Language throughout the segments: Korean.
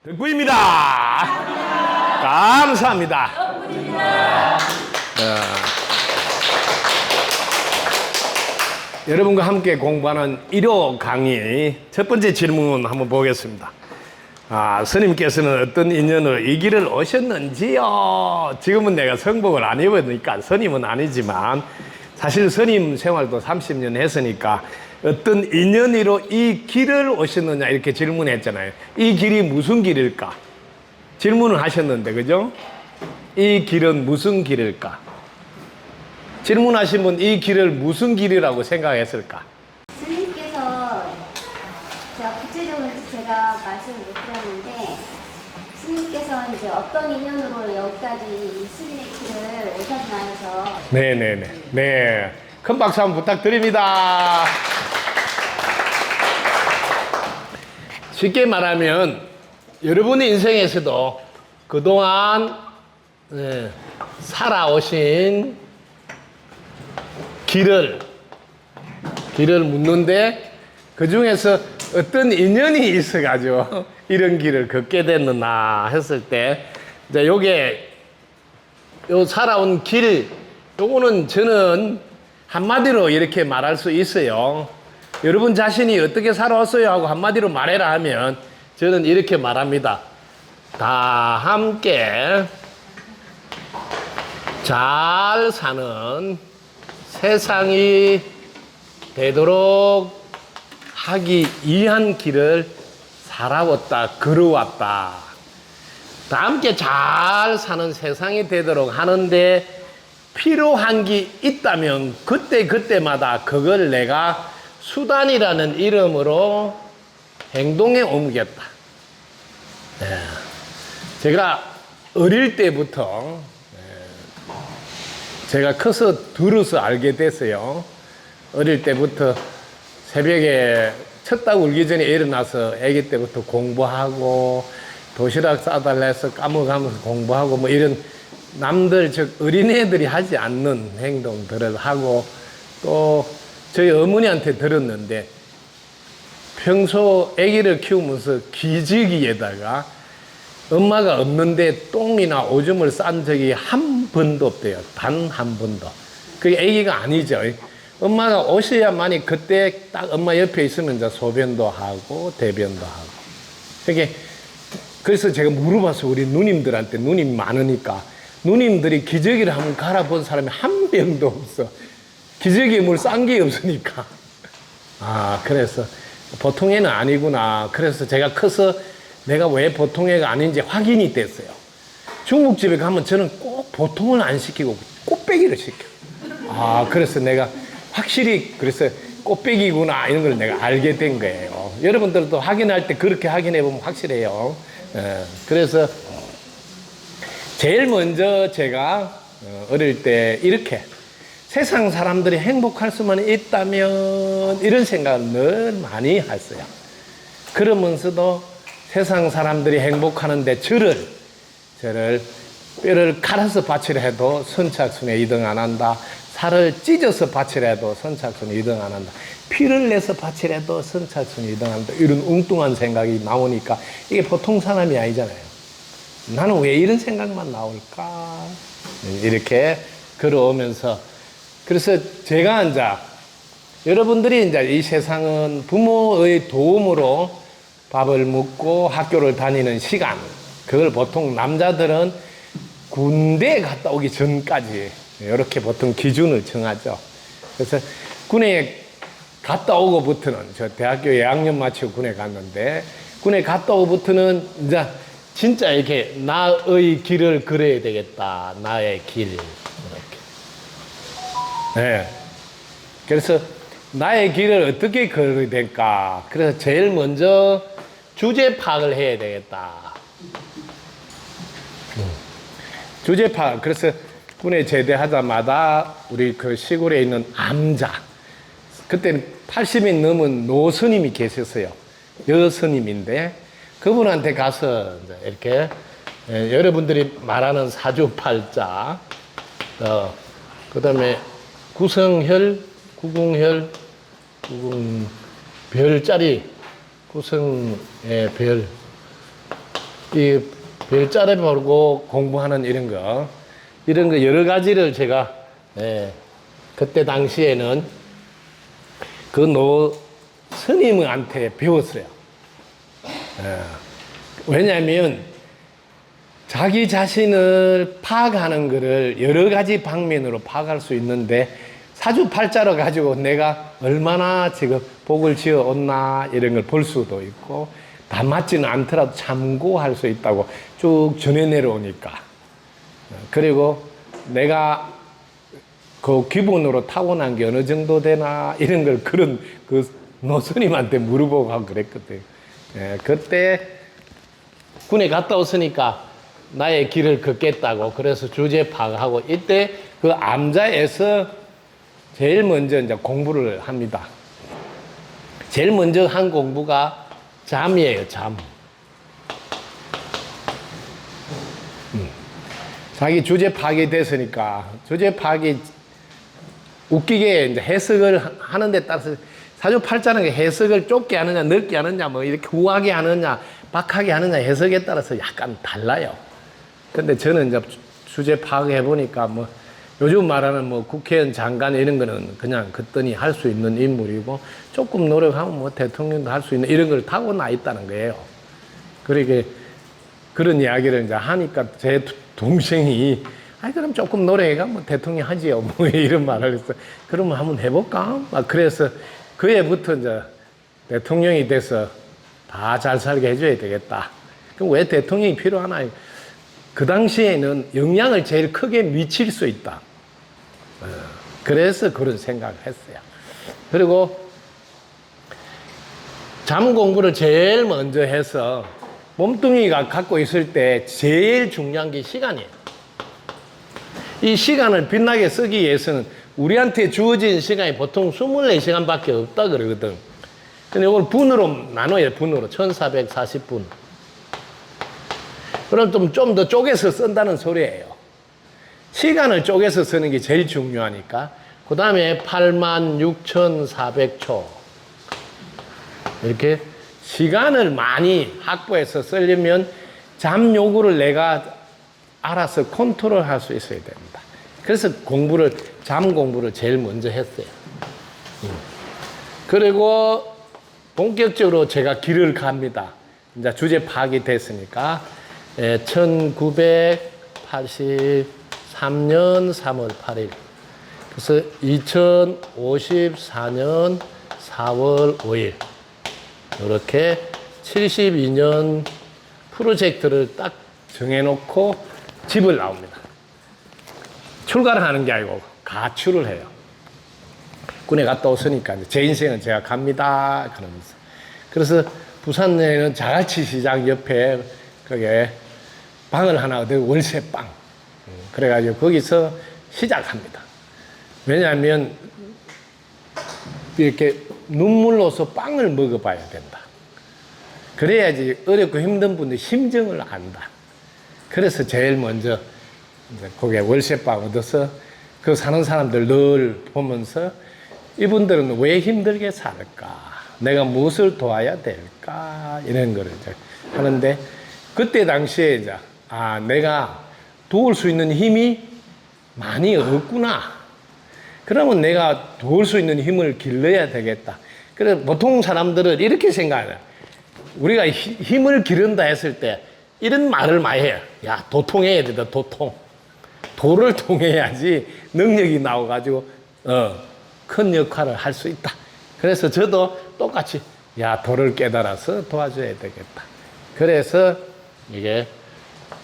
덕구입니다. 감사합니다. 여러분과 함께 공부하는 1호 강의 첫 번째 질문 한번 보겠습니다. 스님께서는 어떤 인연으로 이 길을 오셨는지요? 지금은 내가 성복을 안 해보니까 스님은 아니지만 사실 스님 생활도 30년 했으니까 어떤 인연으로 이 길을 오셨느냐 이렇게 질문했잖아요. 이 길이 무슨 길일까? 질문을 하셨는데 그죠? 이 길은 무슨 길일까? 질문하신 분 이 길을 무슨 길이라고 생각했을까? 스님께서 구체적으로 제가 말씀을 못 드렸는데 스님께서 이제 어떤 인연으로 여기까지 이 스님의 길을 오셨나 해서 네. 큰 박수 한번 부탁드립니다. 쉽게 말하면 여러분의 인생에서도 그동안 살아오신 길을 묻는데 그 중에서 어떤 인연이 있어가지고 이런 길을 걷게 됐느냐 했을 때 이제 요 살아온 길 요거는 저는 한마디로 이렇게 말할 수 있어요. 여러분 자신이 어떻게 살아왔어요 하고 한마디로 말해라 하면 저는 이렇게 말합니다. 다 함께 잘 사는 세상이 되도록 하기 위한 길을 살아왔다, 걸어왔다. 다 함께 잘 사는 세상이 되도록 하는데 필요한 게 있다면 그때마다 그걸 내가 수단이라는 이름으로 행동에 옮겼다. 제가 어릴 때부터 제가 커서 들어서 알게 됐어요. 어릴 때부터 새벽에 쳤다고 울기 전에 일어나서 아기 때부터 공부하고 도시락 싸달라 해서 까먹으면서 공부하고 뭐 이런 남들 즉 어린애들이 하지 않는 행동들을 하고 또 저희 어머니한테 들었는데 평소 아기를 키우면서 기저귀에다가 엄마가 없는데 똥이나 오줌을 싼 적이 한 번도 없대요. 단 한 번도. 그게 아기가 아니죠. 엄마가 오셔야만이 그때 딱 엄마 옆에 있으면 이제 소변도 하고 대변도 하고. 그래서 제가 물어봤어요. 우리 누님들한테 누님 많으니까. 누님들이 기저귀를 한번 갈아본 사람이 한 명도 없어. 기저귀에 물 싼 게 없으니까. 그래서 보통 애는 아니구나. 그래서 제가 커서 내가 왜 보통 애가 아닌지 확인이 됐어요. 중국집에 가면 저는 꼭 보통을 안 시키고 꽃배기를 시켜. 그래서 내가 확실히 그래서 꽃배기구나 이런 걸 내가 알게 된 거예요. 여러분들도 확인할 때 그렇게 확인해 보면 확실해요. 그래서 제일 먼저 제가 어릴 때 이렇게 세상 사람들이 행복할 수만 있다면 이런 생각을 늘 많이 했어요. 그러면서도 세상 사람들이 행복하는데 저를 뼈를 갈아서 바치려 해도 선착순에 2등 안 한다. 살을 찢어서 바치려 해도 선착순에 2등 안 한다. 피를 내서 바치려 해도 선착순에 2등 안 한다. 이런 엉뚱한 생각이 나오니까 이게 보통 사람이 아니잖아요. 나는 왜 이런 생각만 나올까? 이렇게 걸어오면서 그래서 제가 이제 여러분들이 이제 이 세상은 부모의 도움으로 밥을 먹고 학교를 다니는 시간 그걸 보통 남자들은 군대에 갔다 오기 전까지 이렇게 보통 기준을 정하죠. 그래서 군에 갔다 오고부터는 저 대학교 2학년 마치고 군에 갔는데 군에 갔다 오고부터는 이제 진짜 이렇게 나의 길을 걸어야 되겠다. 나의 길 이렇게. 그래서 나의 길을 어떻게 걸어야 될까? 그래서 제일 먼저 주제 파악을 해야 되겠다. 주제 파악. 그래서 군에 제대하자마자 우리 그 시골에 있는 암자. 그때는 80이 넘은 노스님이 계셨어요. 여스님인데 그분한테 가서 이렇게 여러분들이 말하는 사주팔자, 그 다음에 구성혈, 구궁혈, 별자리, 구성의 별, 이 별자리 보고 공부하는 이런 거 여러 가지를 제가 그때 당시에는 그 스님한테 배웠어요. 왜냐하면 자기 자신을 파악하는 것을 여러 가지 방면으로 파악할 수 있는데 사주팔자로 가지고 내가 얼마나 지금 복을 지어왔나 이런 걸 볼 수도 있고 다 맞지는 않더라도 참고할 수 있다고 쭉 전해 내려오니까 그리고 내가 그 기본으로 타고난 게 어느 정도 되나 이런 걸 그런 그 노스님한테 물어보고 하고 그랬거든. 그때 군에 갔다 왔으니까 나의 길을 걷겠다고 그래서 주제 파악하고 이때 그 암자에서 제일 먼저 이제 공부를 합니다. 제일 먼저 한 공부가 잠이에요, 잠. 자기 주제 파악이 됐으니까 주제 파악이 웃기게 이제 해석을 하는 데 따라서 사주팔자는 해석을 좁게 하느냐 넓게 하느냐 뭐 이렇게 우하게 하느냐 박하게 하느냐 해석에 따라서 약간 달라요. 근데 저는 이제 주제 파악해 보니까 뭐 요즘 말하는 뭐 국회의원 장관 이런 거는 그냥 그떠니 할 수 있는 인물이고 조금 노력하면 뭐 대통령도 할 수 있는 이런 걸 타고나 있다는 거예요. 그러게 그런 이야기를 이제 하니까 제 동생이 아이 그럼 조금 노력해가 뭐 대통령 하지요 뭐 이런 말을 했어. 그러면 한번 해볼까? 막 그래서 그해부터 이제 대통령이 돼서 다 잘 살게 해줘야 되겠다. 그럼 왜 대통령이 필요하나? 그 당시에는 영향을 제일 크게 미칠 수 있다. 그래서 그런 생각을 했어요. 그리고 잠 공부를 제일 먼저 해서 몸뚱이가 갖고 있을 때 제일 중요한 게 시간이에요. 이 시간을 빛나게 쓰기 위해서는 우리한테 주어진 시간이 보통 24시간밖에 없다 그러거든. 근데 이걸 분으로 나눠요. 분으로 1440분. 그럼 좀 더 쪼개서 쓴다는 소리예요. 시간을 쪼개서 쓰는 게 제일 중요하니까. 그 다음에 86,400초. 이렇게 시간을 많이 확보해서 쓰려면 잠 요구를 내가 알아서 컨트롤 할 수 있어야 됩니다. 그래서 잠 공부를 제일 먼저 했어요. 그리고 본격적으로 제가 길을 갑니다. 이제 주제 파악이 됐으니까. 1983년 3월 8일. 그래서 2054년 4월 5일. 이렇게 72년 프로젝트를 딱 정해놓고 집을 나옵니다. 출가를 하는 게 아니고 가출을 해요. 군에 갔다 왔으니까 제 인생은 제가 갑니다. 그러면서. 그래서 부산에는 자갈치 시장 옆에 그게 방을 하나 얻어 월세방. 그래가지고 거기서 시작합니다. 왜냐하면 이렇게 눈물로서 빵을 먹어봐야 된다. 그래야지 어렵고 힘든 분들 심정을 안다. 그래서 제일 먼저 거기에 월세방 얻어서 그 사는 사람들 늘 보면서 이분들은 왜 힘들게 살까? 내가 무엇을 도와야 될까? 이런 거를 이제 하는데 그때 당시에 이제 내가 도울 수 있는 힘이 많이 없구나. 그러면 내가 도울 수 있는 힘을 길러야 되겠다. 그래서 보통 사람들은 이렇게 생각해요. 우리가 힘을 기른다 했을 때 이런 말을 많이 해요. 야, 도통해야 된다, 도통. 도를 통해야지 능력이 나와가지고, 큰 역할을 할 수 있다. 그래서 저도 똑같이, 야, 도를 깨달아서 도와줘야 되겠다. 그래서 이게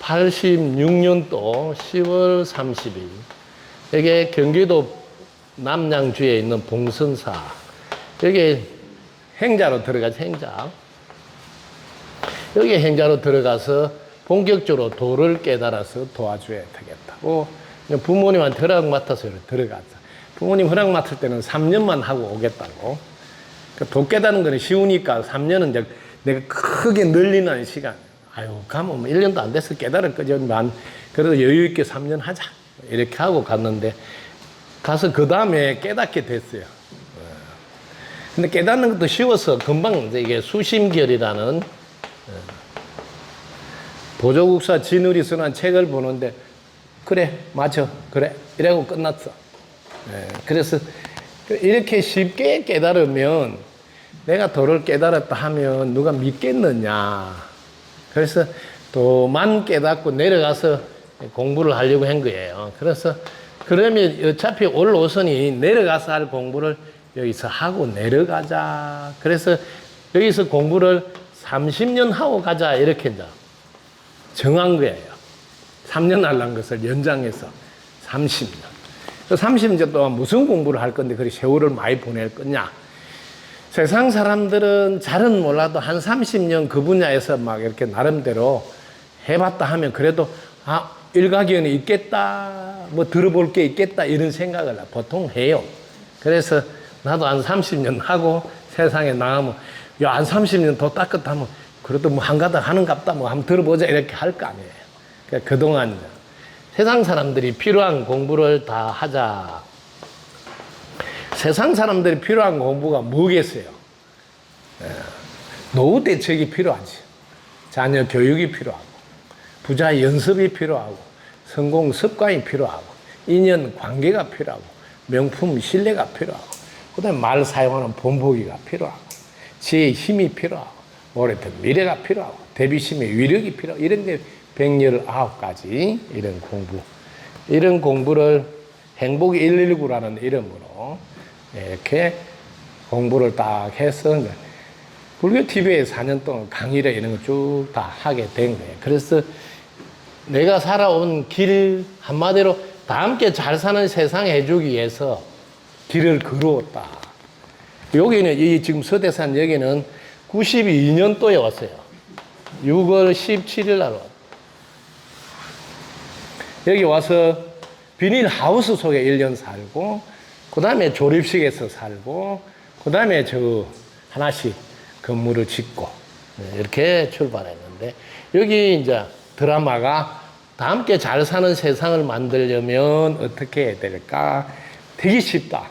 86년도 10월 30일. 이게 경기도 남양주에 있는 봉선사. 여기 행자로 들어가서 행자. 여기 행자로 들어가서 본격적으로 도를 깨달아서 도와줘야 되겠다고 부모님한테 허락 맡아서 들어가자. 부모님 허락 맡을 때는 3년만 하고 오겠다고. 도 깨닫는 거는 쉬우니까 3년은 이제 내가 크게 늘리는 시간. 아유, 가면 뭐 1년도 안 돼서 깨달을 거지만 그래도 여유 있게 3년 하자. 이렇게 하고 갔는데 가서 그 다음에 깨닫게 됐어요. 근데 깨닫는 것도 쉬워서 금방 이제 이게 수심결이라는 보조국사 진우리서란 책을 보는데 그래 맞아 그래 이러고 끝났어. 그래서 이렇게 쉽게 깨달으면 내가 도를 깨달았다 하면 누가 믿겠느냐. 그래서 도만 깨닫고 내려가서 공부를 하려고 한 거예요. 그래서 그러면 어차피 올 오선이 내려가서 할 공부를 여기서 하고 내려가자. 그래서 여기서 공부를 30년 하고 가자 이렇게 이제 정한 거예요. 3년 하려는 것을 연장해서 30년. 30년 동안 무슨 공부를 할 건데 그리 세월을 많이 보낼 거냐. 세상 사람들은 잘은 몰라도 한 30년 그 분야에서 막 이렇게 나름대로 해봤다 하면 그래도 일가견이 있겠다, 뭐 들어볼 게 있겠다 이런 생각을 보통 해요. 그래서 나도 한 30년 하고 세상에 나가면 야, 한 30년 더 닦았다면 그래도 뭐 한가닥 하는갑다 뭐 한번 들어보자 이렇게 할 거 아니에요. 그러니까 그동안 세상 사람들이 필요한 공부를 다 하자. 세상 사람들이 필요한 공부가 뭐겠어요? 노후 대책이 필요하지. 자녀 교육이 필요하고, 부자 연습이 필요하고, 성공 습관이 필요하고, 인연 관계가 필요하고, 명품 신뢰가 필요하고, 그 다음에 말 사용하는 본보기가 필요하고, 지혜의 힘이 필요하고, 오래된 미래가 필요하고, 대비심의 위력이 필요하고, 이런 게 119가지 이런 공부. 이런 공부를 행복 119라는 이름으로 이렇게 공부를 딱 해서 불교 TV에 4년 동안 강의를 이런 거 쭉 다 하게 된 거예요. 그래서 내가 살아온 길 한마디로 다 함께 잘 사는 세상 해주기 위해서 길을 걸어왔다. 여기는 이 지금 서대산 여기는 92년도에 왔어요. 6월 17일 날 왔어요. 여기 와서 비닐하우스 속에 1년 살고, 그 다음에 조립식에서 살고, 그 다음에 저 하나씩 건물을 짓고, 이렇게 출발했는데, 여기 이제 드라마가 다 함께 잘 사는 세상을 만들려면 어떻게 해야 될까? 되게 쉽다.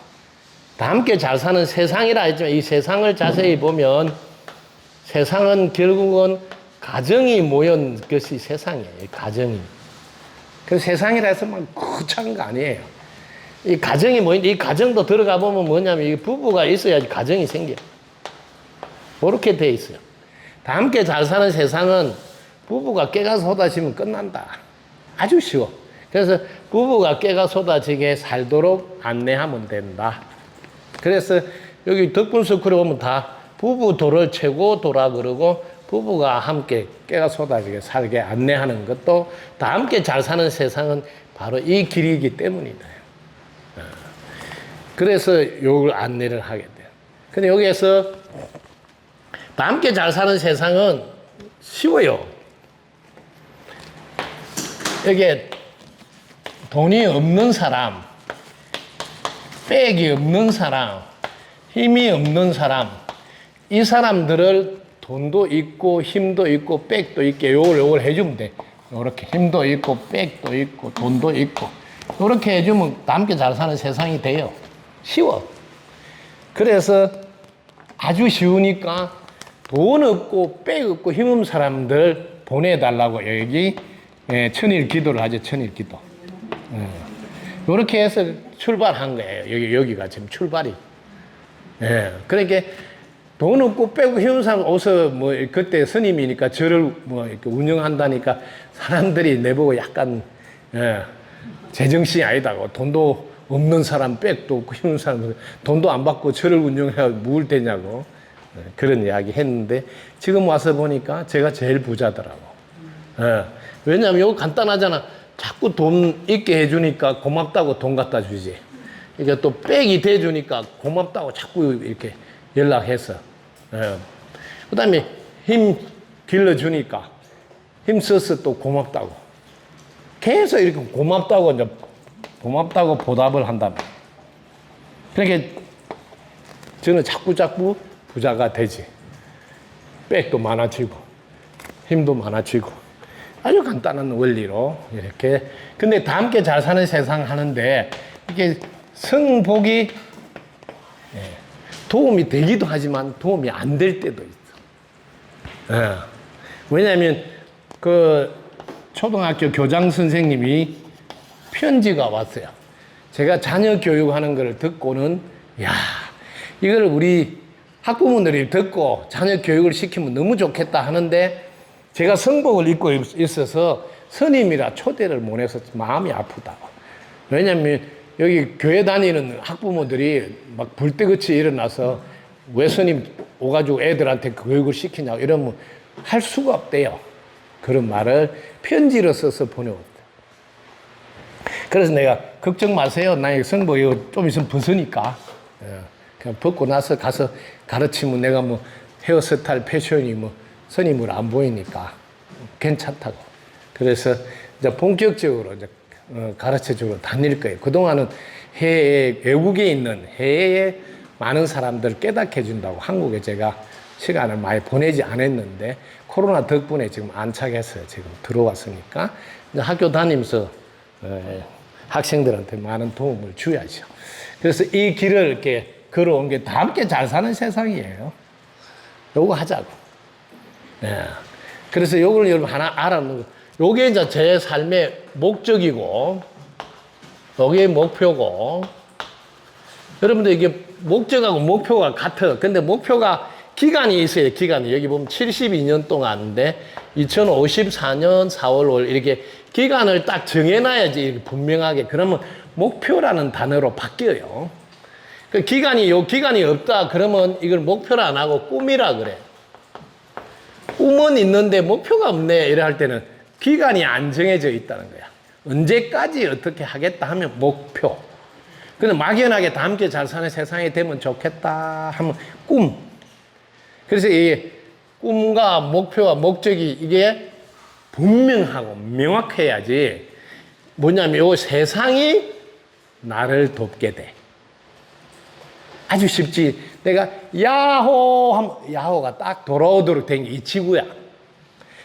다 함께 잘 사는 세상이라 했지만, 이 세상을 자세히 보면, 세상은 결국은 가정이 모인 것이 세상이에요. 가정이. 그래서 세상이라 해서 막 거창한 거 아니에요. 이 가정이 뭐인데 이 가정도 들어가 보면 뭐냐면 이 부부가 있어야지 가정이 생겨. 그렇게 돼 있어요. 다 함께 잘 사는 세상은 부부가 깨가 쏟아지면 끝난다. 아주 쉬워. 그래서 부부가 깨가 쏟아지게 살도록 안내하면 된다. 그래서 여기 덕분스쿨에 보면 다 부부 도를 최고 도라 그러고 부부가 함께 깨가 쏟아지게 살게 안내하는 것도 다 함께 잘 사는 세상은 바로 이 길이기 때문이다. 그래서 요걸 안내를 하게 돼요. 근데 여기에서 다 함께 잘 사는 세상은 쉬워요. 여기에 돈이 없는 사람, 백이 없는 사람, 힘이 없는 사람, 이 사람들을 돈도 있고 힘도 있고 백도 있게 요걸 해주면 돼. 요렇게 힘도 있고 백도 있고 돈도 있고 요렇게 해주면 함께 잘 사는 세상이 돼요. 쉬워. 그래서 아주 쉬우니까 돈 없고 백 없고 힘 없는 사람들 보내달라고 여기 천일 기도를 하죠. 천일 기도. 요렇게 해서 출발한 거예요. 여기가 지금 출발이. 그러니까 돈 없고 빼고 힘없는 사람 어서 뭐 그때 스님이니까 절을 뭐 이렇게 운영한다니까 사람들이 내보고 약간 제정신이 아니다고. 돈도 없는 사람 백도 없고 힘없는 사람 돈도 안 받고 절을 운영해야 뭘 되냐고 그런 이야기 했는데 지금 와서 보니까 제가 제일 부자더라고. 왜냐하면 이거 간단하잖아. 자꾸 돈 있게 해주니까 고맙다고 돈 갖다 주지. 그러니까 또 백이 돼주니까 고맙다고 자꾸 이렇게 연락해서. 그 다음에 힘 길러주니까 힘 써서 또 고맙다고. 계속 이렇게 고맙다고 이제 고맙다고 보답을 한다면. 그러니까 저는 자꾸 부자가 되지. 백도 많아지고 힘도 많아지고 아주 간단한 원리로 이렇게. 근데 다 함께 잘 사는 세상 하는데 이게 성복이 도움이 되기도 하지만 도움이 안 될 때도 있어. 왜냐하면 그 초등학교 교장 선생님이 편지가 왔어요. 제가 자녀 교육하는 걸 듣고는, 야, 이걸 우리 학부모들이 듣고 자녀 교육을 시키면 너무 좋겠다 하는데, 제가 성복을 입고 있어서 스님이라 초대를 못 해서 마음이 아프다고. 왜냐면 여기 교회 다니는 학부모들이 막 불때같이 일어나서 왜 스님 오가지고 애들한테 교육을 시키냐고 이러면 할 수가 없대요. 그런 말을 편지로 써서 보내왔대. 그래서 내가 걱정 마세요. 나 성복 이거 좀 있으면 벗으니까. 그냥 벗고 나서 가서 가르치면 내가 뭐 헤어스타일 패션이 뭐 스님으로 안 보이니까 괜찮다고. 그래서 이제 본격적으로 이제 가르쳐 주러 다닐 거예요. 그동안은 외국에 있는 해외에 많은 사람들 깨닫게 해준다고 한국에 제가 시간을 많이 보내지 않았는데, 코로나 덕분에 지금 안착해서 지금 들어왔으니까 이제 학교 다니면서 학생들한테 많은 도움을 줘야죠. 그래서 이 길을 이렇게 걸어온 게 다 함께 잘 사는 세상이에요. 요거 하자고. 네. 그래서 요걸 여러분 하나 알아놓는 거. 요게 이제 제 삶의 목적이고, 요게 목표고, 여러분들 이게 목적하고 목표가 같아요. 근데 목표가 기간이 있어요. 기간이. 여기 보면 72년 동안인데 2054년 4월 5일 이렇게 기간을 딱 정해놔야지 이렇게 분명하게. 그러면 목표라는 단어로 바뀌어요. 그 요 기간이 없다 그러면 이걸 목표를 안 하고 꿈이라 그래. 꿈은 있는데 목표가 없네 이래 할 때는 기간이 안 정해져 있다는 거야. 언제까지 어떻게 하겠다 하면 목표. 근데 막연하게 다 함께 잘 사는 세상이 되면 좋겠다 하면 꿈. 그래서 이 꿈과 목표와 목적이 이게 분명하고 명확해야지 뭐냐면 이 세상이 나를 돕게 돼. 아주 쉽지. 내가 야호 하면 야호가 딱 돌아오도록 된 게 이 지구야.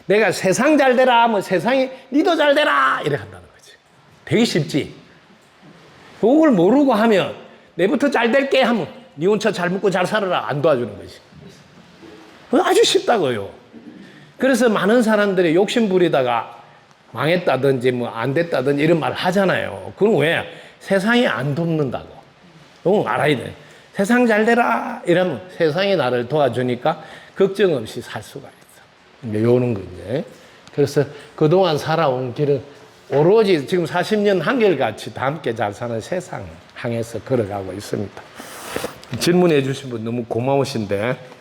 내가 세상 잘 되라 하면 세상이 니도 잘 되라 이렇게 한다는 거지. 되게 쉽지. 그걸 모르고 하면 내부터 잘 될게 하면 니 혼자 잘 먹고 잘 살아라 안 도와주는 거지. 아주 쉽다고요. 그래서 많은 사람들이 욕심 부리다가 망했다든지 뭐 안 됐다든지 이런 말 하잖아요. 그건 왜? 세상이 안 돕는다고. 그건 알아야 돼. 세상 잘 되라 이러면 세상이 나를 도와주니까 걱정 없이 살 수가 있어. 이제 요런 거지. 그래서 그동안 살아온 길은 오로지 지금 40년 한결같이 다 함께 잘 사는 세상 향해서 걸어가고 있습니다. 질문해 주신 분 너무 고마우신데,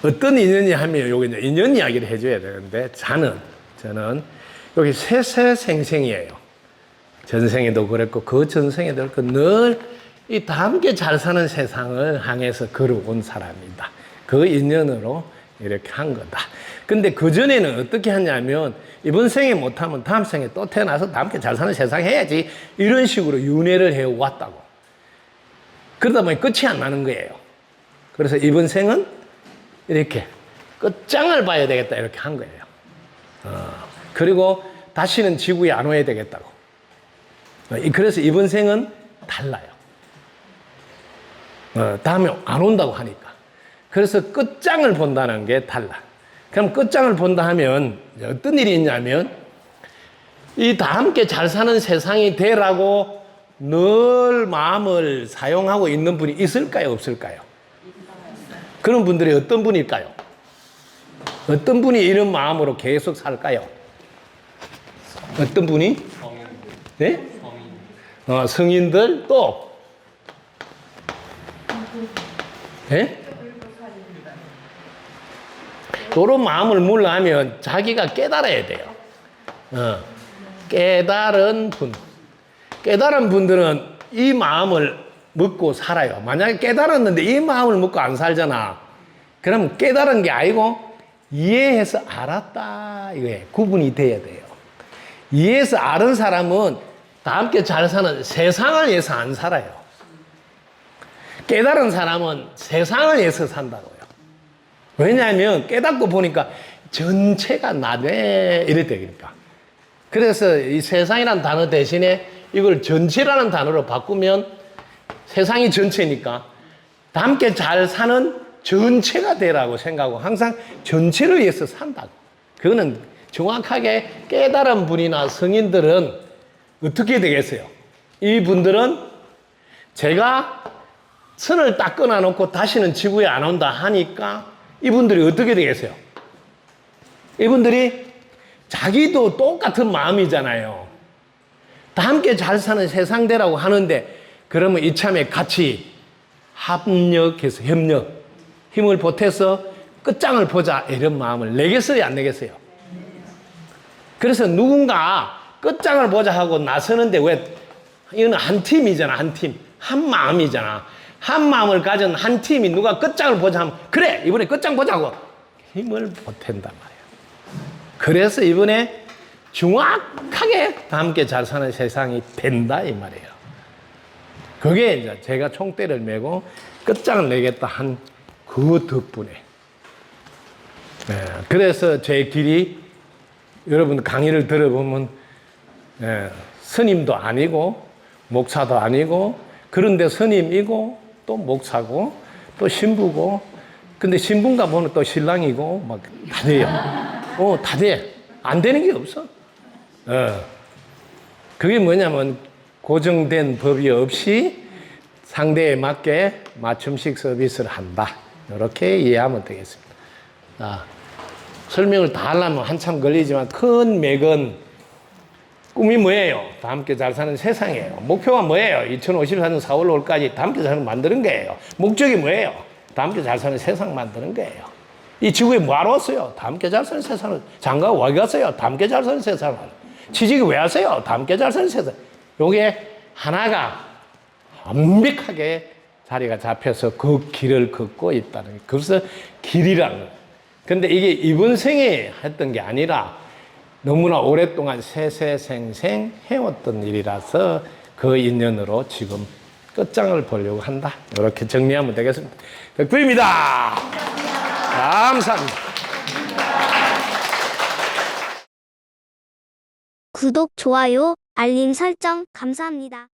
어떤 인연이 하면 여기 이제 인연 이야기를 해줘야 되는데, 저는 여기 세세생생이에요. 전생에도 그랬고 그 전생에도 그랬고 늘 이 다 함께 잘 사는 세상을 향해서 걸어온 사람이다. 그 인연으로 이렇게 한 거다. 근데 그전에는 어떻게 하냐면 이번 생에 못하면 다음 생에 또 태어나서 다 함께 잘 사는 세상 해야지 이런 식으로 윤회를 해왔다고. 그러다 보니 끝이 안 나는 거예요. 그래서 이번 생은 이렇게 끝장을 봐야 되겠다 이렇게 한 거예요. 그리고 다시는 지구에 안 와야 되겠다고. 그래서 이번 생은 달라요. 다음에 안 온다고 하니까. 그래서 끝장을 본다는 게 달라. 그럼 끝장을 본다 하면 어떤 일이 있냐면 이 다 함께 잘 사는 세상이 되라고 늘 마음을 사용하고 있는 분이 있을까요? 없을까요? 그런 분들이 어떤 분일까요? 어떤 분이 이런 마음으로 계속 살까요? 어떤 분이? 네? 성인들 또? 네? 이런 마음을 물려하면 자기가 깨달아야 돼요. 깨달은 분들은 이 마음을 먹고 살아요. 만약에 깨달았는데 이 마음을 먹고 안 살잖아. 그럼 깨달은 게 아니고 이해해서 알았다. 이거에 구분이 돼야 돼요. 이해해서 아는 사람은 다 함께 잘 사는 세상을 위해서 안 살아요. 깨달은 사람은 세상을 위해서 산다고요. 왜냐하면 깨닫고 보니까 전체가 나네 이래 되니까. 그래서 이 세상이라는 단어 대신에 이걸 전체라는 단어로 바꾸면 세상이 전체니까 다 함께 잘 사는 전체가 되라고 생각하고 항상 전체를 위해서 산다고. 그거는 정확하게 깨달은 분이나 성인들은 어떻게 되겠어요? 이분들은 제가 선을 딱 끊어놓고 다시는 지구에 안 온다 하니까 이분들이 어떻게 되겠어요? 이분들이 자기도 똑같은 마음이잖아요. 다 함께 잘 사는 세상 되라고 하는데 그러면 이참에 같이 협력, 힘을 보태서 끝장을 보자 이런 마음을 내겠어요, 안 내겠어요? 그래서 누군가 끝장을 보자 하고 나서는데 왜 이건 한 팀이잖아, 한 팀. 한 마음이잖아. 한 마음을 가진 한 팀이 누가 끝장을 보자 하면 그래 이번에 끝장 보자고 힘을 보탠단 말이에요. 그래서 이번에 정확하게 다 함께 잘 사는 세상이 된다 이 말이에요. 그게 이제 제가 총대를 메고 끝장을 내겠다 한 그 덕분에. 네, 그래서 제 길이 여러분 강의를 들어보면 스님도 아니고 목사도 아니고 그런데 스님이고 또 목사고 또 신부고 근데 신부인가 보면 또 신랑이고 막 다 돼요. 다 돼. 안 되는 게 없어. 그게 뭐냐면 고정된 법이 없이 상대에 맞게 맞춤식 서비스를 한다. 이렇게 이해하면 되겠습니다. 설명을 다 하려면 한참 걸리지만 큰 맥은 꿈이 뭐예요? 다 함께 잘 사는 세상이에요. 목표가 뭐예요? 2054년 4월 5일까지 다 함께 사는 만드는 거예요. 목적이 뭐예요? 다 함께 잘 사는 세상 만드는 거예요. 이 지구에 뭐하러 왔어요? 다 함께 잘 사는 세상을. 장가가 왜 갔어요? 다 함께 잘 사는 세상을. 취직이 왜 하세요? 다 함께 잘 사는 세상. 요게 하나가 완벽하게 자리가 잡혀서 그 길을 걷고 있다는 거예요. 그래서 길이라는 거예요. 근데 이게 이번 생에 했던 게 아니라 너무나 오랫동안 세세생생 해왔던 일이라서 그 인연으로 지금 끝장을 보려고 한다. 이렇게 정리하면 되겠습니다. 덕분입니다. 감사합니다. 구독, 좋아요, 알림 설정 감사합니다.